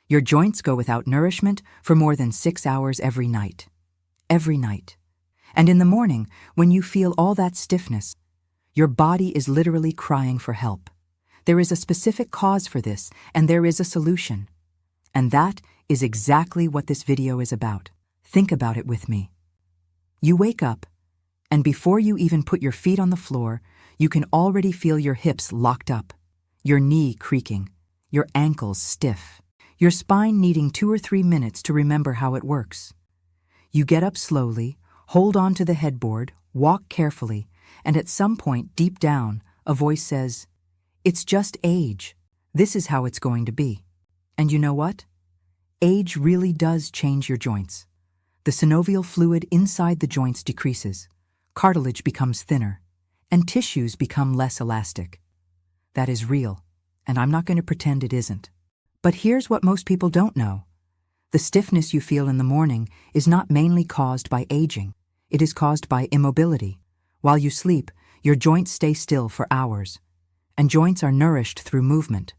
Your joints go without nourishment for more than 6 hours every night. Every night. And in the morning, when you feel all that stiffness, your body is literally crying for help. There is a specific cause for this, and there is a solution. And that is exactly what this video is about. Think about it with me. You wake up, and before you even put your feet on the floor, you can already feel your hips locked up, your knee creaking, your ankles stiff, your spine needing 2 or 3 minutes to remember how it works. You get up slowly, hold on to the headboard, walk carefully, and at some point deep down, a voice says, "It's just age. This is how it's going to be." And you know what? Age really does change your joints. The synovial fluid inside the joints decreases, cartilage becomes thinner, and tissues become less elastic. That is real, and I'm not going to pretend it isn't. But here's what most people don't know. The stiffness you feel in the morning is not mainly caused by aging. It is caused by immobility. While you sleep, your joints stay still for hours, and joints are nourished through movement.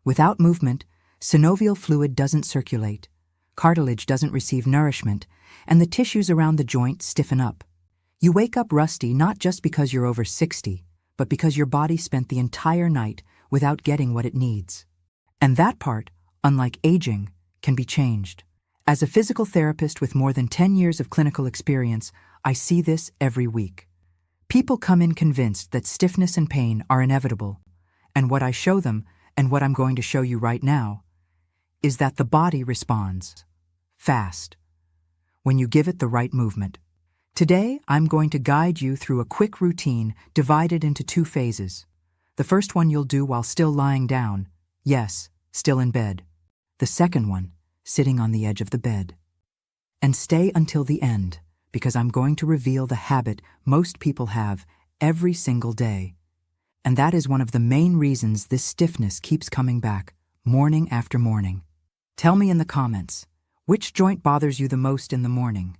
Without movement, synovial fluid doesn't circulate, cartilage doesn't receive nourishment, and the tissues around the joint stiffen up. You wake up rusty not just because you're over 60, but because your body spent the entire night without getting what it needs. And that part, unlike aging, can be changed. As a physical therapist with more than 10 years of clinical experience, I see this every week. People come in convinced that stiffness and pain are inevitable, and what I show them, and what I'm going to show you right now, is that the body responds fast when you give it the right movement. Today, I'm going to guide you through a quick routine divided into 2 phases. The first one you'll do while still lying down, yes, still in bed. The second one, sitting on the edge of the bed. And stay until the end, because I'm going to reveal the habit most people have every single day. And that is one of the main reasons this stiffness keeps coming back, morning after morning. Tell me in the comments, which joint bothers you the most in the morning?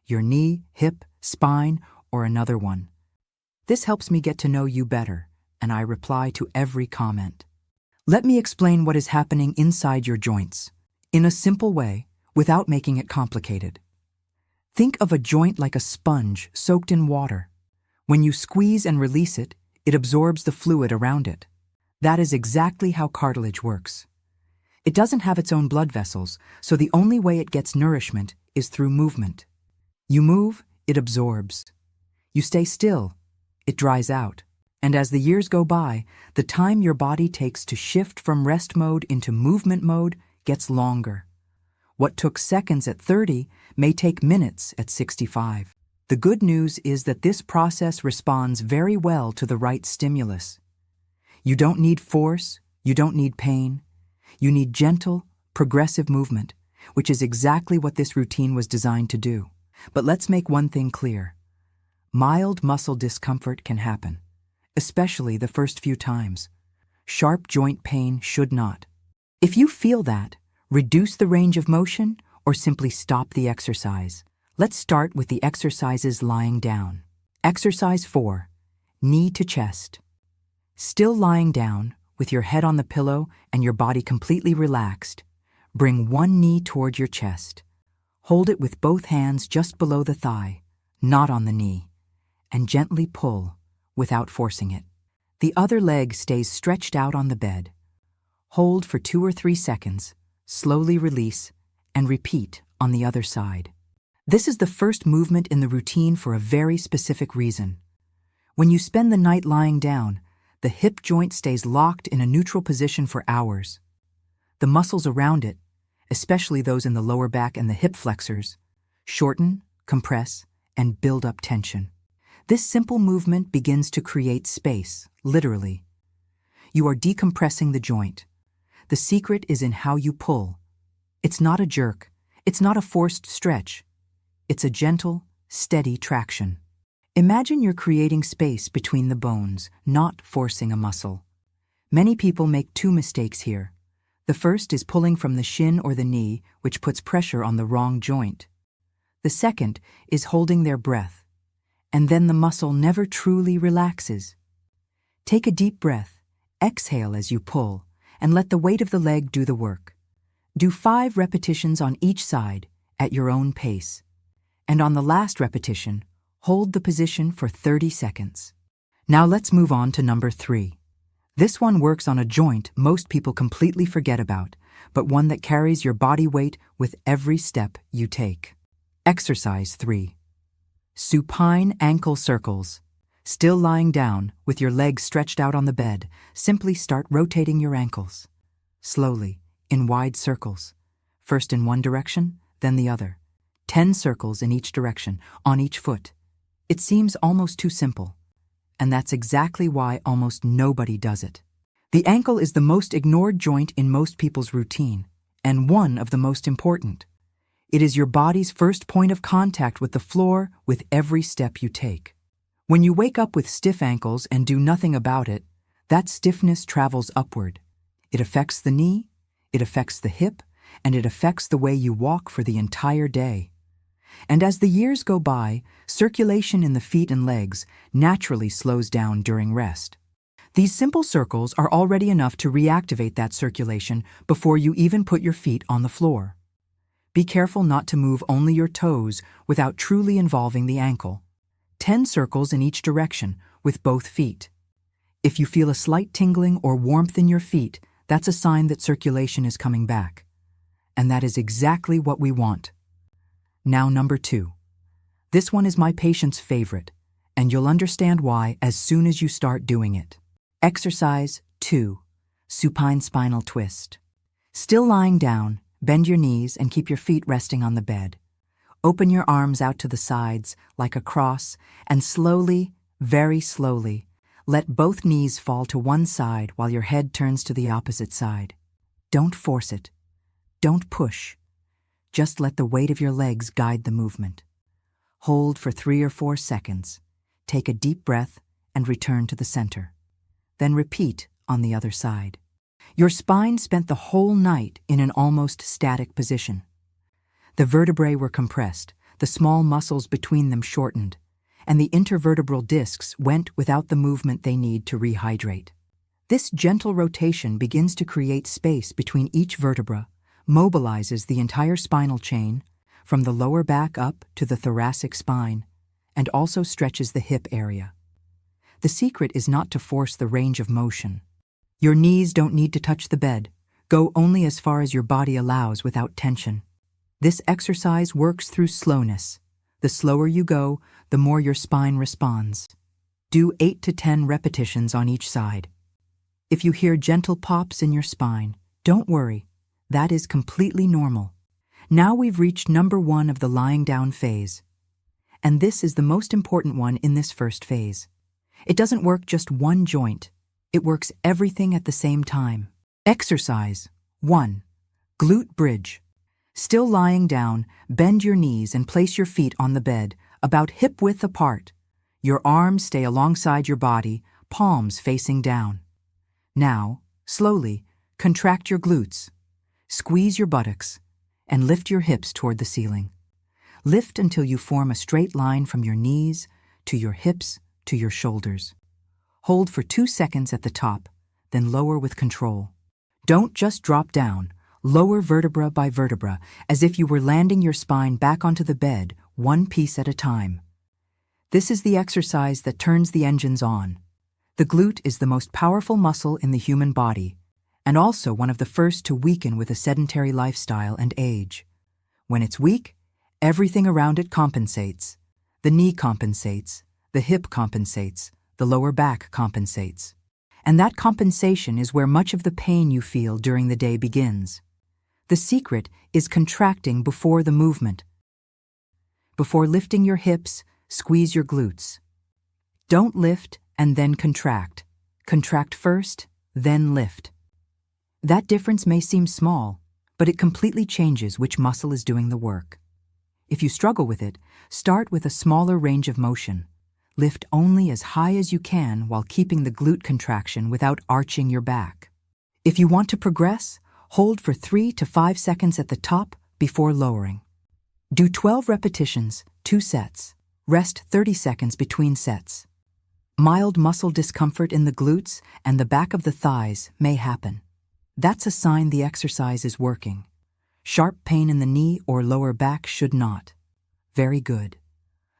Your knee, hip, spine, or another one? This helps me get to know you better, and I reply to every comment. Let me explain what is happening inside your joints, in a simple way, without making it complicated. Think of a joint like a sponge soaked in water. When you squeeze and release it, it absorbs the fluid around it. That is exactly how cartilage works. It doesn't have its own blood vessels, so the only way it gets nourishment is through movement. You move, it absorbs. You stay still, it dries out. And as the years go by, the time your body takes to shift from rest mode into movement mode gets longer. What took seconds at 30 may take minutes at 65. The good news is that this process responds very well to the right stimulus. You don't need force, you don't need pain. You need gentle, progressive movement, which is exactly what this routine was designed to do. But let's make one thing clear. Mild muscle discomfort can happen, especially the first few times. Sharp joint pain should not. If you feel that, reduce the range of motion or simply stop the exercise. Let's start with the exercises lying down. Exercise 4, knee to chest. Still lying down, with your head on the pillow and your body completely relaxed, bring one knee toward your chest. Hold it with both hands just below the thigh, not on the knee, and gently pull without forcing it. The other leg stays stretched out on the bed. Hold for 2 or 3 seconds, slowly release, and repeat on the other side. This is the first movement in the routine for a very specific reason. When you spend the night lying down, the hip joint stays locked in a neutral position for hours. The muscles around it, especially those in the lower back and the hip flexors, shorten, compress, and build up tension. This simple movement begins to create space, literally. You are decompressing the joint. The secret is in how you pull. It's not a jerk. It's not a forced stretch. It's a gentle, steady traction. Imagine you're creating space between the bones, not forcing a muscle. Many people make 2 mistakes here. The first is pulling from the shin or the knee, which puts pressure on the wrong joint. The second is holding their breath, and then the muscle never truly relaxes. Take a deep breath, exhale as you pull, and let the weight of the leg do the work. Do 5 repetitions on each side at your own pace. And on the last repetition, hold the position for 30 seconds. Now let's move on to number 3. This one works on a joint most people completely forget about, but one that carries your body weight with every step you take. Exercise 3. Supine ankle circles. Still lying down, with your legs stretched out on the bed, simply start rotating your ankles. Slowly, in wide circles. First in one direction, then the other. 10 circles in each direction, on each foot. It seems almost too simple. And that's exactly why almost nobody does it. The ankle is the most ignored joint in most people's routine, and one of the most important. It is your body's first point of contact with the floor with every step you take. When you wake up with stiff ankles and do nothing about it, that stiffness travels upward. It affects the knee, it affects the hip, and it affects the way you walk for the entire day. And as the years go by, circulation in the feet and legs naturally slows down during rest. These simple circles are already enough to reactivate that circulation before you even put your feet on the floor. Be careful not to move only your toes without truly involving the ankle. 10 circles in each direction with both feet. If you feel a slight tingling or warmth in your feet, that's a sign that circulation is coming back. And that is exactly what we want. Now number 2. This one is my patient's favorite, and you'll understand why as soon as you start doing it. Exercise 2. Supine spinal twist. Still lying down, bend your knees and keep your feet resting on the bed. Open your arms out to the sides like a cross and slowly, very slowly, let both knees fall to one side while your head turns to the opposite side. Don't force it. Don't push. Just let the weight of your legs guide the movement. Hold for 3 or 4 seconds. Take a deep breath and return to the center. Then repeat on the other side. Your spine spent the whole night in an almost static position. The vertebrae were compressed, the small muscles between them shortened, and the intervertebral discs went without the movement they need to rehydrate. This gentle rotation begins to create space between each vertebra, mobilizes the entire spinal chain, from the lower back up to the thoracic spine, and also stretches the hip area. The secret is not to force the range of motion. Your knees don't need to touch the bed. Go only as far as your body allows without tension. This exercise works through slowness. The slower you go, the more your spine responds. Do 8 to 10 repetitions on each side. If you hear gentle pops in your spine, don't worry. That is completely normal. Now we've reached number 1 of the lying down phase. And this is the most important one in this first phase. It doesn't work just one joint. It works everything at the same time. Exercise 1. Glute bridge. Still lying down, bend your knees and place your feet on the bed, about hip width apart. Your arms stay alongside your body, palms facing down. Now, slowly, contract your glutes. Squeeze your buttocks and lift your hips toward the ceiling. Lift until you form a straight line from your knees to your hips to your shoulders. Hold for 2 seconds at the top, then lower with control. Don't just drop down. Lower vertebra by vertebra, as if you were landing your spine back onto the bed, one piece at a time. This is the exercise that turns the engines on. The glute is the most powerful muscle in the human body, and also one of the first to weaken with a sedentary lifestyle and age. When it's weak, everything around it compensates. The knee compensates, the hip compensates, the lower back compensates. And that compensation is where much of the pain you feel during the day begins. The secret is contracting before the movement. Before lifting your hips, squeeze your glutes. Don't lift and then contract. Contract first, then lift. That difference may seem small, but it completely changes which muscle is doing the work. If you struggle with it, start with a smaller range of motion. Lift only as high as you can while keeping the glute contraction without arching your back. If you want to progress, hold for 3 to 5 seconds at the top before lowering. Do 12 repetitions, 2 sets. Rest 30 seconds between sets. Mild muscle discomfort in the glutes and the back of the thighs may happen. That's a sign the exercise is working. Sharp pain in the knee or lower back should not. Very good.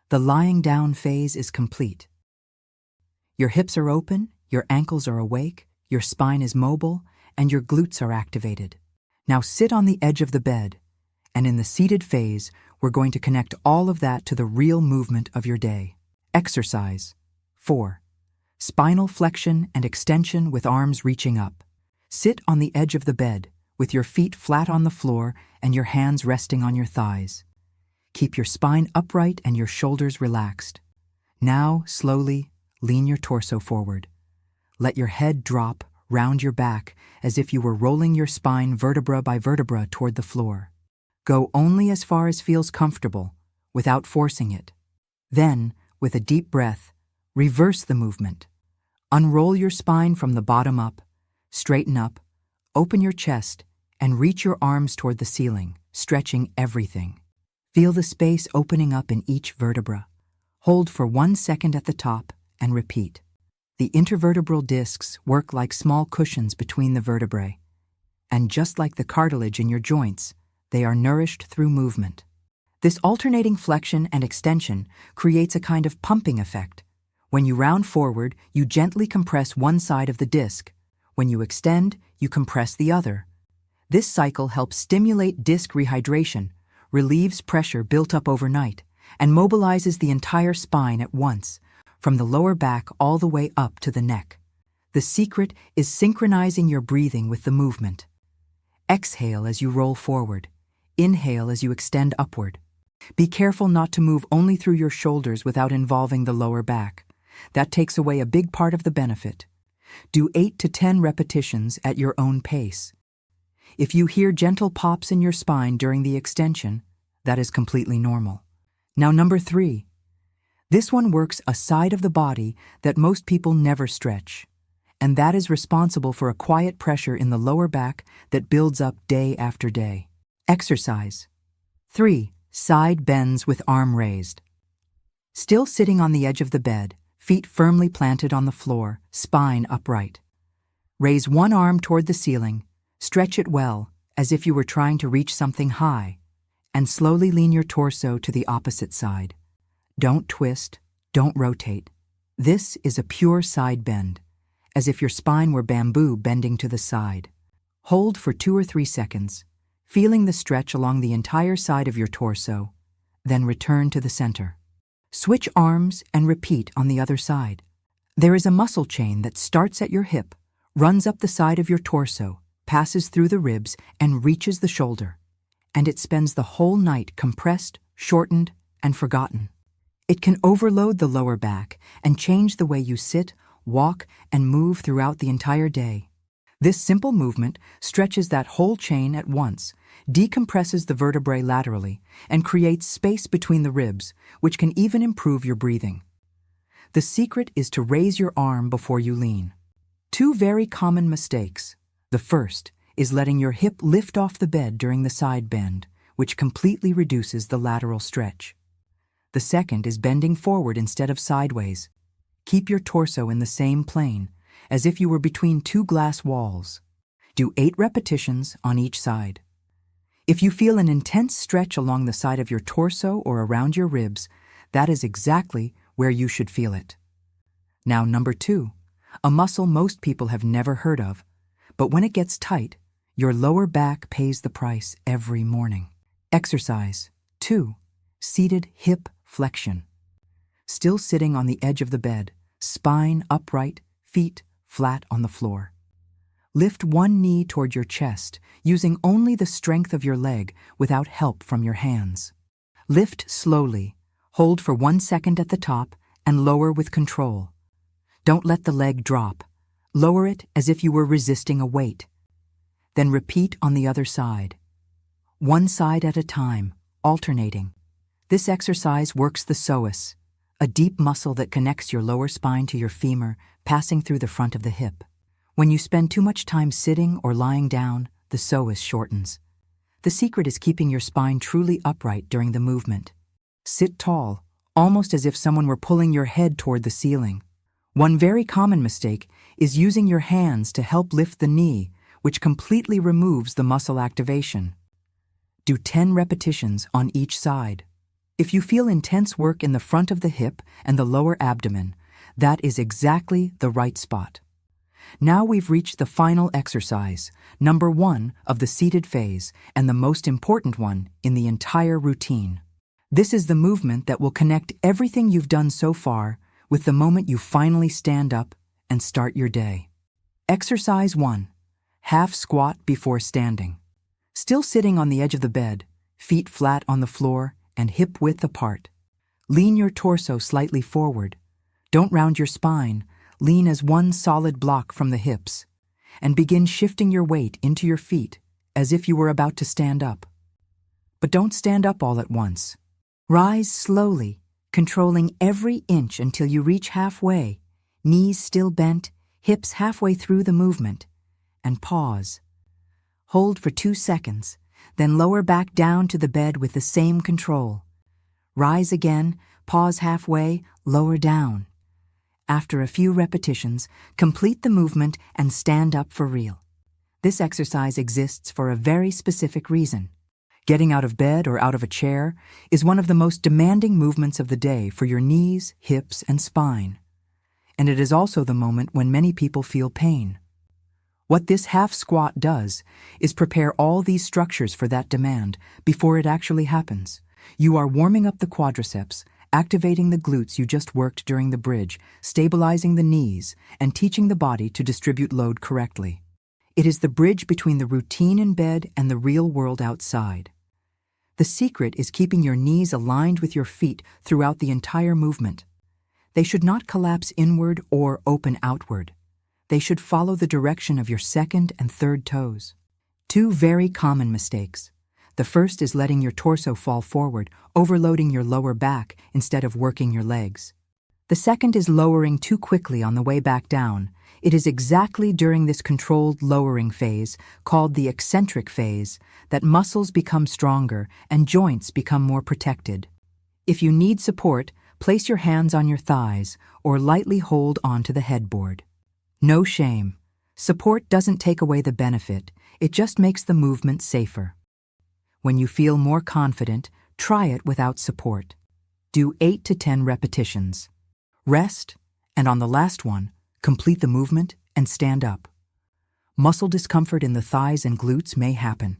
The lying down phase is complete. Your hips are open, your ankles are awake, your spine is mobile, and your glutes are activated. Now sit on the edge of the bed, and in the seated phase, we're going to connect all of that to the real movement of your day. Exercise 4. Spinal flexion and extension with arms reaching up. Sit on the edge of the bed, with your feet flat on the floor and your hands resting on your thighs. Keep your spine upright and your shoulders relaxed. Now, slowly, lean your torso forward. Let your head drop, round your back, as if you were rolling your spine vertebra by vertebra toward the floor. Go only as far as feels comfortable, without forcing it. Then, with a deep breath, reverse the movement. Unroll your spine from the bottom up, straighten up, open your chest, and reach your arms toward the ceiling, stretching everything. Feel the space opening up in each vertebra. Hold for 1 second at the top and repeat. The intervertebral discs work like small cushions between the vertebrae. And just like the cartilage in your joints, they are nourished through movement. This alternating flexion and extension creates a kind of pumping effect. When you round forward, you gently compress one side of the disc. When you extend, you compress the other. This cycle helps stimulate disc rehydration, relieves pressure built up overnight, and mobilizes the entire spine at once, from the lower back all the way up to the neck. The secret is synchronizing your breathing with the movement. Exhale as you roll forward. Inhale as you extend upward. Be careful not to move only through your shoulders without involving the lower back. That takes away a big part of the benefit. Do 8 to 10 repetitions at your own pace. If you hear gentle pops in your spine during the extension, that is completely normal. Now, number 3. This one works a side of the body that most people never stretch, and that is responsible for a quiet pressure in the lower back that builds up day after day. Exercise 3. Side bends with arm raised. Still sitting on the edge of the bed, feet firmly planted on the floor, spine upright. Raise one arm toward the ceiling, stretch it well, as if you were trying to reach something high, and slowly lean your torso to the opposite side. Don't twist, don't rotate. This is a pure side bend, as if your spine were bamboo bending to the side. Hold for 2 or 3 seconds, feeling the stretch along the entire side of your torso, then return to the center. Switch arms and repeat on the other side. There is a muscle chain that starts at your hip, runs up the side of your torso, passes through the ribs, and reaches the shoulder. And it spends the whole night compressed, shortened, and forgotten. It can overload the lower back and change the way you sit, walk, and move throughout the entire day. This simple movement stretches that whole chain at once, decompresses the vertebrae laterally, and creates space between the ribs, which can even improve your breathing. The secret is to raise your arm before you lean. 2 very common mistakes. The first is letting your hip lift off the bed during the side bend, which completely reduces the lateral stretch. The second is bending forward instead of sideways. Keep your torso in the same plane, as if you were between 2 glass walls. Do 8 repetitions on each side. If you feel an intense stretch along the side of your torso or around your ribs, that is exactly where you should feel it. Now, number 2, a muscle most people have never heard of, but when it gets tight, your lower back pays the price every morning. Exercise 2. Seated hip flexion. Still sitting on the edge of the bed, spine upright, feet flat on the floor. Lift one knee toward your chest, using only the strength of your leg without help from your hands. Lift slowly, hold for 1 second at the top, and lower with control. Don't let the leg drop. Lower it as if you were resisting a weight. Then repeat on the other side. One side at a time, alternating. This exercise works the psoas, a deep muscle that connects your lower spine to your femur, passing through the front of the hip. When you spend too much time sitting or lying down, the psoas shortens. The secret is keeping your spine truly upright during the movement. Sit tall, almost as if someone were pulling your head toward the ceiling. One very common mistake is using your hands to help lift the knee, which completely removes the muscle activation. Do 10 repetitions on each side. If you feel intense work in the front of the hip and the lower abdomen, that is exactly the right spot. Now we've reached the final exercise, number 1 of the seated phase, and the most important one in the entire routine. This is the movement that will connect everything you've done so far with the moment you finally stand up and start your day. Exercise 1. Half squat before standing. Still sitting on the edge of the bed, feet flat on the floor and hip width apart. Lean your torso slightly forward. Don't round your spine. Lean as one solid block from the hips, and begin shifting your weight into your feet as if you were about to stand up. But don't stand up all at once. Rise slowly, controlling every inch until you reach halfway, knees still bent, hips halfway through the movement, and pause. Hold for 2 seconds, then lower back down to the bed with the same control. Rise again, pause halfway, lower down. After a few repetitions, complete the movement and stand up for real. This exercise exists for a very specific reason. Getting out of bed or out of a chair is one of the most demanding movements of the day for your knees, hips, and spine. And it is also the moment when many people feel pain. What this half squat does is prepare all these structures for that demand before it actually happens. You are warming up the quadriceps, activating the glutes you just worked during the bridge, stabilizing the knees, and teaching the body to distribute load correctly. It is the bridge between the routine in bed and the real world outside. The secret is keeping your knees aligned with your feet throughout the entire movement. They should not collapse inward or open outward. They should follow the direction of your second and third toes. 2 very common mistakes. The first is letting your torso fall forward, overloading your lower back instead of working your legs. The second is lowering too quickly on the way back down. It is exactly during this controlled lowering phase, called the eccentric phase, that muscles become stronger and joints become more protected. If you need support, place your hands on your thighs or lightly hold onto the headboard. No shame. Support doesn't take away the benefit, it just makes the movement safer. When you feel more confident, try it without support. Do 8 to 10 repetitions. Rest, and on the last one, complete the movement and stand up. Muscle discomfort in the thighs and glutes may happen.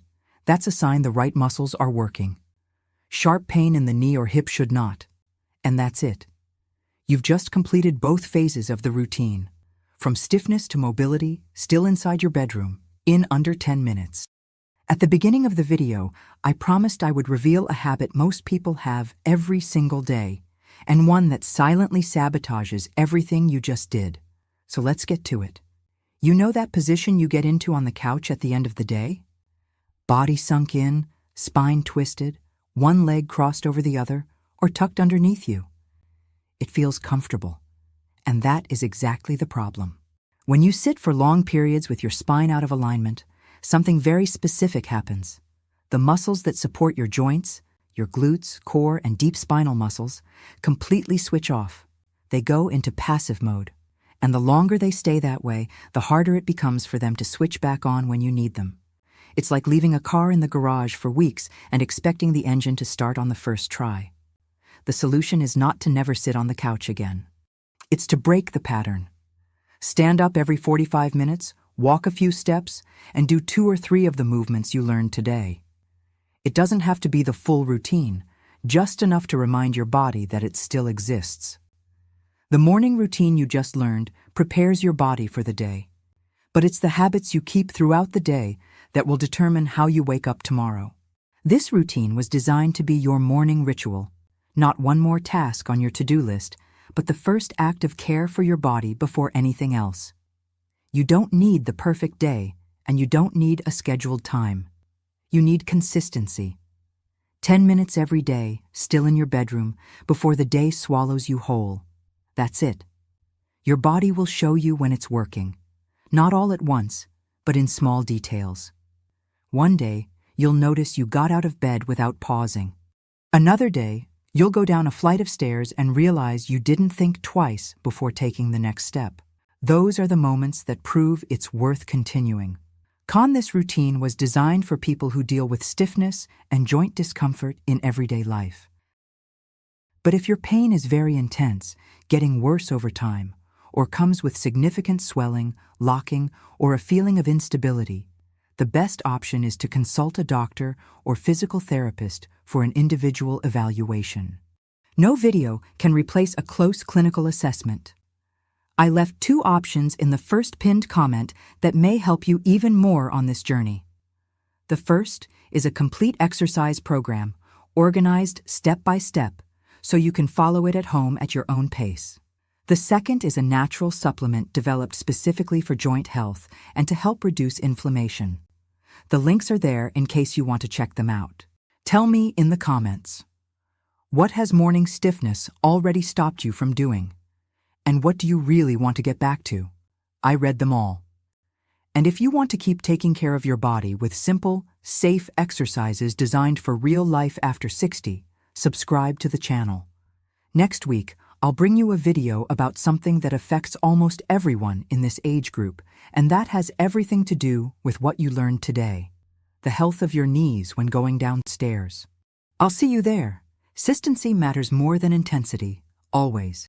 That's a sign the right muscles are working. Sharp pain in the knee or hip should not. And that's it. You've just completed both phases of the routine. From stiffness to mobility, still inside your bedroom, in under 10 minutes. At the beginning of the video, I promised I would reveal a habit most people have every single day, and one that silently sabotages everything you just did. So let's get to it. You know that position you get into on the couch at the end of the day? Body sunk in, spine twisted, one leg crossed over the other, or tucked underneath you. It feels comfortable, and that is exactly the problem. When you sit for long periods with your spine out of alignment, something very specific happens. The muscles that support your joints, your glutes, core, and deep spinal muscles, completely switch off. They go into passive mode. And the longer they stay that way, the harder it becomes for them to switch back on when you need them. It's like leaving a car in the garage for weeks and expecting the engine to start on the first try. The solution is not to never sit on the couch again. It's to break the pattern. Stand up every 45 minutes, walk a few steps, and do 2 or 3 of the movements you learned today. It doesn't have to be the full routine, just enough to remind your body that it still exists. The morning routine you just learned prepares your body for the day, but it's the habits you keep throughout the day that will determine how you wake up tomorrow. This routine was designed to be your morning ritual, not one more task on your to-do list, but the first act of care for your body before anything else. You don't need the perfect day, and you don't need a scheduled time. You need consistency. 10 minutes every day, still in your bedroom, before the day swallows you whole. That's it. Your body will show you when it's working. Not all at once, but in small details. One day, you'll notice you got out of bed without pausing. Another day, you'll go down a flight of stairs and realize you didn't think twice before taking the next step. Those are the moments that prove it's worth continuing. This routine was designed for people who deal with stiffness and joint discomfort in everyday life. But if your pain is very intense, getting worse over time, or comes with significant swelling, locking, or a feeling of instability, the best option is to consult a doctor or physical therapist for an individual evaluation. No video can replace a close clinical assessment. I left 2 options in the first pinned comment that may help you even more on this journey. The first is a complete exercise program, organized step by step, so you can follow it at home at your own pace. The second is a natural supplement developed specifically for joint health and to help reduce inflammation. The links are there in case you want to check them out. Tell me in the comments, what has morning stiffness already stopped you from doing? And what do you really want to get back to? I read them all. And if you want to keep taking care of your body with simple, safe exercises designed for real life after 60, subscribe to the channel. Next week, I'll bring you a video about something that affects almost everyone in this age group, and that has everything to do with what you learned today: the health of your knees when going downstairs. I'll see you there. Consistency matters more than intensity, always.